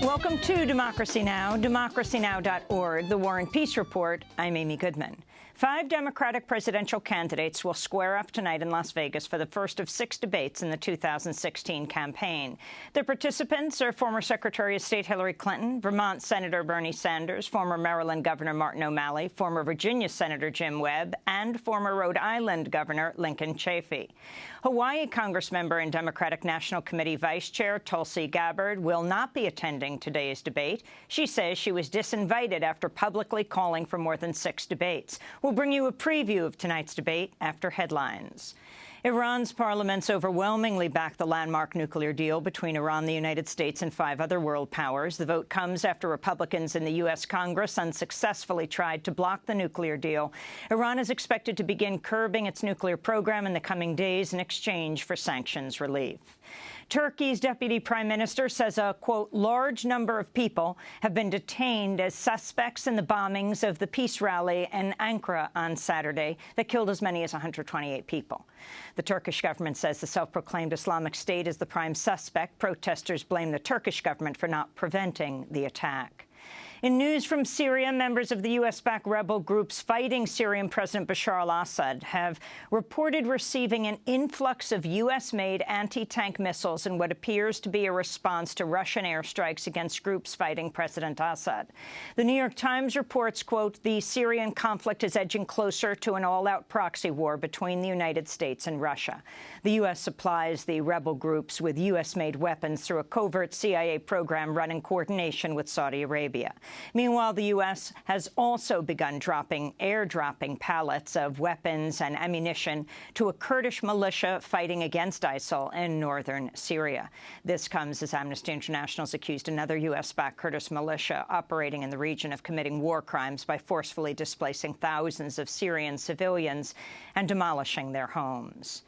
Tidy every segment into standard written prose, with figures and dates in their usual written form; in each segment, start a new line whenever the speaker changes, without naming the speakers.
Welcome to Democracy Now!, democracynow.org, The War and Peace Report. I'm Amy Goodman. 5 Democratic presidential candidates will square off tonight in Las Vegas for the first of 6 debates in the 2016 campaign. The participants are former Secretary of State Hillary Clinton, Vermont Senator Bernie Sanders, former Maryland Governor Martin O'Malley, former Virginia Senator Jim Webb, and former Rhode Island Governor Lincoln Chafee. Hawaii Congressmember and Democratic National Committee Vice Chair Tulsi Gabbard will not be attending today's debate. She says she was disinvited after publicly calling for more than 6 debates. We'll bring you a preview of tonight's debate after headlines. Iran's parliaments overwhelmingly backed the landmark nuclear deal between Iran, the United States, and 5 other world powers. The vote comes after Republicans in the U.S. Congress unsuccessfully tried to block the nuclear deal. Iran is expected to begin curbing its nuclear program in the coming days in exchange for sanctions relief. Turkey's deputy prime minister says a, quote, large number of people have been detained as suspects in the bombings of the peace rally in Ankara on Saturday that killed as many as 128 people. The Turkish government says the self-proclaimed Islamic State is the prime suspect. Protesters blame the Turkish government for not preventing the attack. In news from Syria, members of the U.S.-backed rebel groups fighting Syrian President Bashar al-Assad have reported receiving an influx of U.S.-made anti-tank missiles in what appears to be a response to Russian airstrikes against groups fighting President Assad. The New York Times reports, quote, the Syrian conflict is edging closer to an all-out proxy war between the United States and Russia. The U.S. supplies the rebel groups with U.S.-made weapons through a covert CIA program run in coordination with Saudi Arabia. Meanwhile, the U.S. has also begun airdropping pallets of weapons and ammunition to a Kurdish militia fighting against ISIL in northern Syria. This comes as Amnesty International has accused another U.S.-backed Kurdish militia operating in the region of committing war crimes by forcefully displacing thousands of Syrian civilians and demolishing their homes.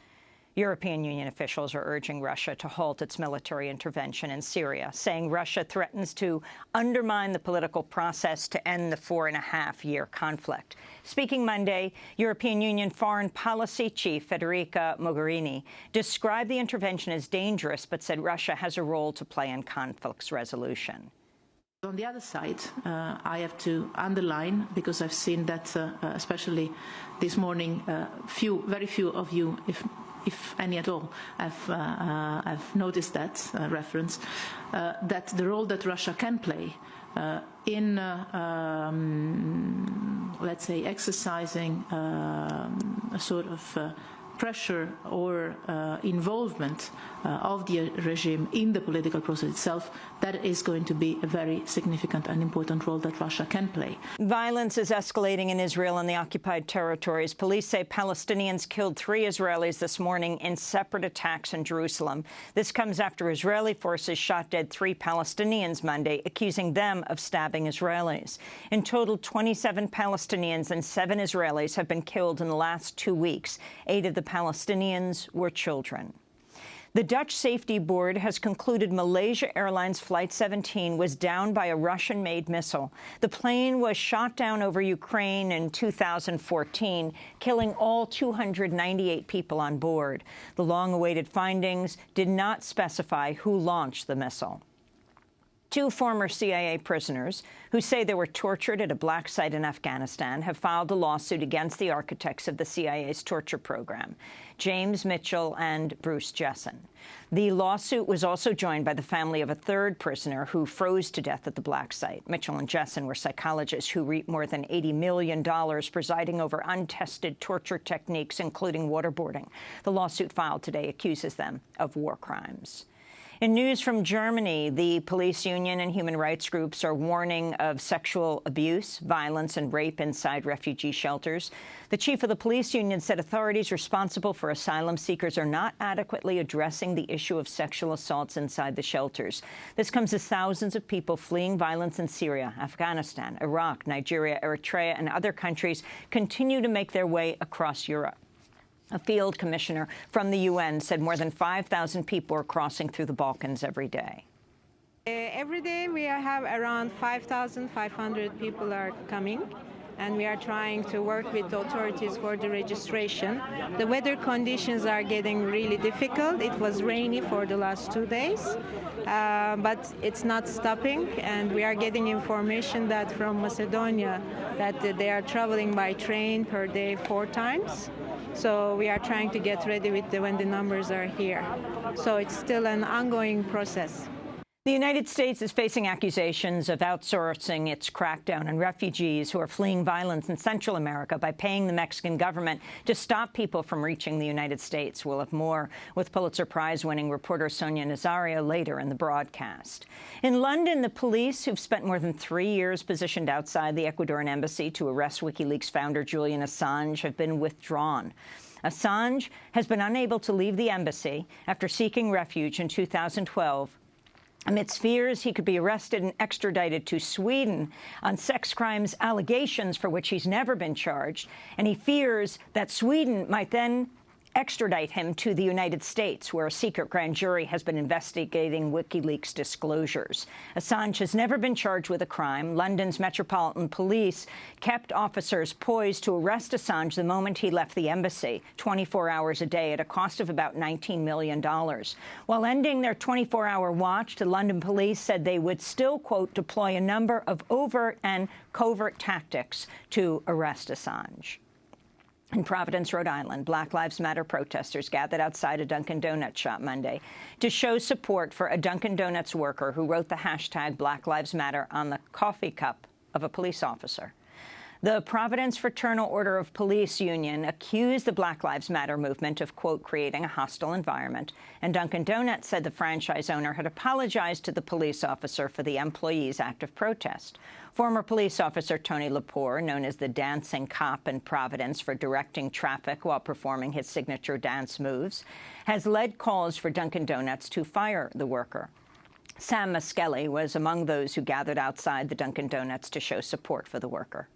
European Union officials are urging Russia to halt its military intervention in Syria, saying Russia threatens to undermine the political process to end the 4.5-year conflict. Speaking Monday, European Union Foreign Policy Chief Federica Mogherini described the intervention as dangerous, but said Russia has a role to play in conflict's resolution.
On the other side, I have to underline, because I've seen that, especially this morning, very few of you, if any at all, have noticed that reference, that the role that Russia can play in, let's say, exercising a sort of pressure or involvement of the regime in the political process itself, that is going to be a very significant and important role that Russia can play.
Violence is escalating in Israel and the occupied territories. Police say Palestinians killed 3 Israelis this morning in separate attacks in Jerusalem. This comes after Israeli forces shot dead 3 Palestinians Monday, accusing them of stabbing Israelis. In total, 27 Palestinians and 7 Israelis have been killed in the last 2 weeks. 8 of the Palestinians were children. The Dutch Safety Board has concluded Malaysia Airlines Flight 17 was downed by a Russian-made missile. The plane was shot down over Ukraine in 2014, killing all 298 people on board. The long-awaited findings did not specify who launched the missile. 2 former CIA prisoners who say they were tortured at a black site in Afghanistan have filed a lawsuit against the architects of the CIA's torture program, James Mitchell and Bruce Jessen. The lawsuit was also joined by the family of a 3rd prisoner who froze to death at the black site. Mitchell and Jessen were psychologists who reaped more than $80 million presiding over untested torture techniques, including waterboarding. The lawsuit filed today accuses them of war crimes. In news from Germany, the police union and human rights groups are warning of sexual abuse, violence, and rape inside refugee shelters. The chief of the police union said authorities responsible for asylum seekers are not adequately addressing the issue of sexual assaults inside the shelters. This comes as thousands of people fleeing violence in Syria, Afghanistan, Iraq, Nigeria, Eritrea, and other countries continue to make their way across Europe. A field commissioner from the UN said more than 5,000 people are crossing through the Balkans every day.
Every day we have around 5,500 people are coming. and we are trying to work with the authorities for the registration. The weather conditions are getting really difficult. It was rainy for the last 2 days, but it's not stopping, and we are getting information that from Macedonia that they are traveling by train per day 4 times. So we are trying to get ready with when the numbers are here. So it's still an ongoing process.
The United States is facing accusations of outsourcing its crackdown on refugees who are fleeing violence in Central America by paying the Mexican government to stop people from reaching the United States. We'll have more with Pulitzer Prize-winning reporter Sonia Nazario later in the broadcast. In London, the police, who've spent more than 3 years positioned outside the Ecuadorian embassy to arrest WikiLeaks founder Julian Assange, have been withdrawn. Assange has been unable to leave the embassy after seeking refuge in 2012 amidst fears he could be arrested and extradited to Sweden on sex crimes allegations for which he's never been charged, and he fears that Sweden might then extradite him to the United States, where a secret grand jury has been investigating WikiLeaks disclosures. Assange has never been charged with a crime. London's Metropolitan Police kept officers poised to arrest Assange the moment he left the embassy, 24 hours a day at a cost of about $19 million. While ending their 24-hour watch, the London police said they would still, quote, deploy a number of overt and covert tactics to arrest Assange. In Providence, Rhode Island, Black Lives Matter protesters gathered outside a Dunkin' Donuts shop Monday to show support for a Dunkin' Donuts worker who wrote the hashtag Black Lives Matter on the coffee cup of a police officer. The Providence Fraternal Order of Police Union accused the Black Lives Matter movement of, quote, creating a hostile environment, and Dunkin' Donuts said the franchise owner had apologized to the police officer for the employee's act of protest. Former police officer Tony Lepore, known as the dancing cop in Providence for directing traffic while performing his signature dance moves, has led calls for Dunkin' Donuts to fire the worker. Sam Muskelly was among those who gathered outside the Dunkin' Donuts to show support for the worker.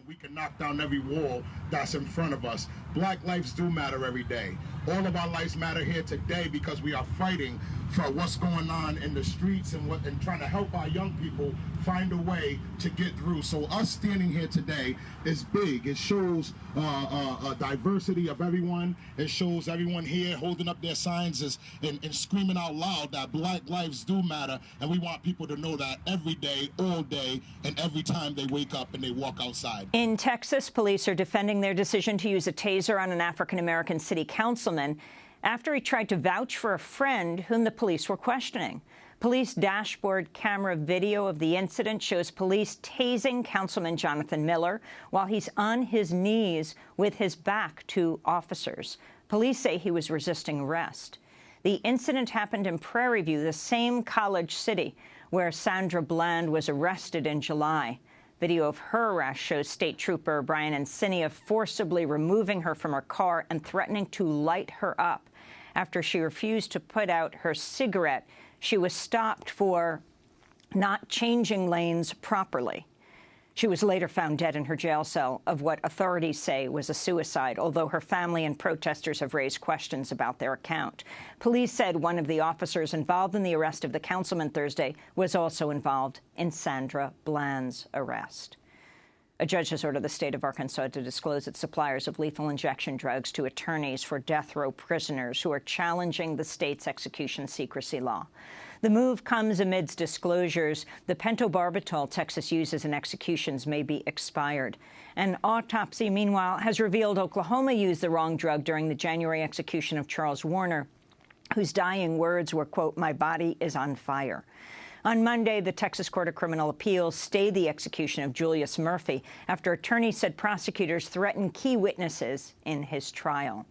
We can knock down every wall that's in front of us. Black lives do matter every day. All of our lives matter here today because we are fighting for what's going on in the streets and trying to help our young people find a way to get through. So us standing here today is big. It shows a diversity of everyone. It shows everyone here holding up their signs and screaming out loud that black lives do matter. And we want people to know that every day, all day, and every time they wake up and they walk outside.
In Texas, police are defending their decision to use a taser on an African-American city councilman after he tried to vouch for a friend whom the police were questioning. Police dashboard camera video of the incident shows police tasing Councilman Jonathan Miller while he's on his knees with his back to officers. Police say he was resisting arrest. The incident happened in Prairie View, the same college city where Sandra Bland was arrested in July. Video of her arrest shows State Trooper Brian Encinia forcibly removing her from her car and threatening to light her up. After she refused to put out her cigarette, she was stopped for not changing lanes properly. She was later found dead in her jail cell of what authorities say was a suicide, although her family and protesters have raised questions about their account. Police said one of the officers involved in the arrest of the councilman Thursday was also involved in Sandra Bland's arrest. A judge has ordered the state of Arkansas to disclose its suppliers of lethal injection drugs to attorneys for death row prisoners who are challenging the state's execution secrecy law. The move comes amidst disclosures the pentobarbital Texas uses in executions may be expired. An autopsy, meanwhile, has revealed Oklahoma used the wrong drug during the January execution of Charles Warner, whose dying words were, quote, "My body is on fire." On Monday, the Texas Court of Criminal Appeals stayed the execution of Julius Murphy after attorneys said prosecutors threatened key witnesses in his trial.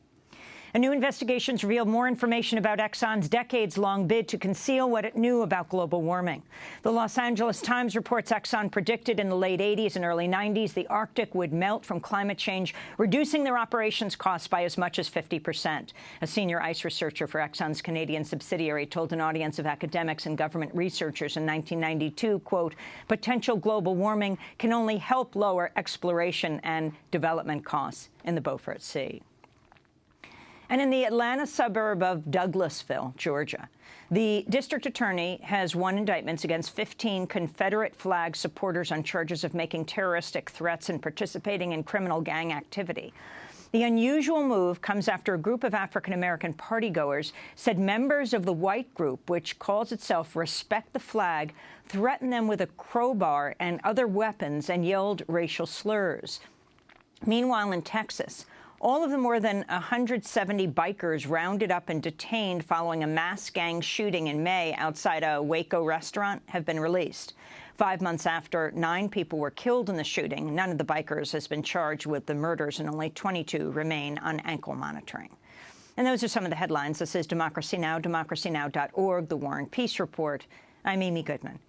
A new investigation revealed more information about Exxon's decades-long bid to conceal what it knew about global warming. The Los Angeles Times reports Exxon predicted in the late 80s and early 90s the Arctic would melt from climate change, reducing their operations costs by as much as 50%. A senior ice researcher for Exxon's Canadian subsidiary told an audience of academics and government researchers in 1992, quote, "Potential global warming can only help lower exploration and development costs in the Beaufort Sea." And in the Atlanta suburb of Douglasville, Georgia, the district attorney has won indictments against 15 Confederate flag supporters on charges of making terroristic threats and participating in criminal gang activity. The unusual move comes after a group of African-American partygoers said members of the white group, which calls itself Respect the Flag, threatened them with a crowbar and other weapons and yelled racial slurs. Meanwhile, in Texas, all of the more than 170 bikers rounded up and detained following a mass gang shooting in May outside a Waco restaurant have been released. 5 months after 9 people were killed in the shooting, none of the bikers has been charged with the murders, and only 22 remain on ankle monitoring. And those are some of the headlines. This is Democracy Now!, democracynow.org, The War and Peace Report. I'm Amy Goodman.